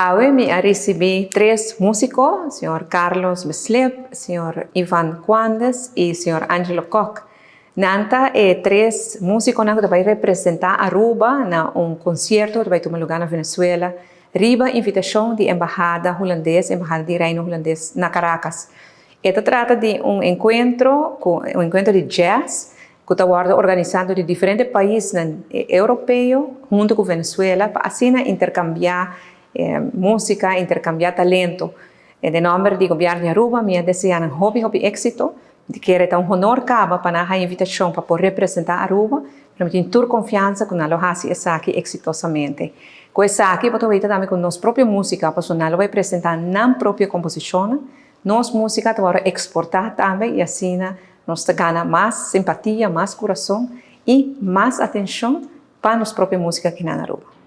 Hoy me recibí 3 músicos, señor Carlos Mesleb, señor Ivan Cuandes y señor Angelo Koch. Nanta 3 músicos que van a representar Aruba en un concierto que va a tomar lugar en Venezuela. Riba invitación de embajada holandesa, embajada de Reino holandés en Caracas. Esto trata de un encuentro de jazz que está organizado de diferentes países europeos junto con Venezuela para así intercambiar música, intercambiar talento. De nombre do governo de Aruba, me desejan um hobby éxito, de que era um honor para a invitação para poder representar Aruba, para me ter confiança que nós fazemos isso aqui exitosamente. Com isso aqui, eu também com nossa própria música, para nós vai apresentar na própria composição, nossa música para exportar também e assim nós ganhamos mais simpatia, mais coração e mais atenção para nossa própria música aqui na Aruba.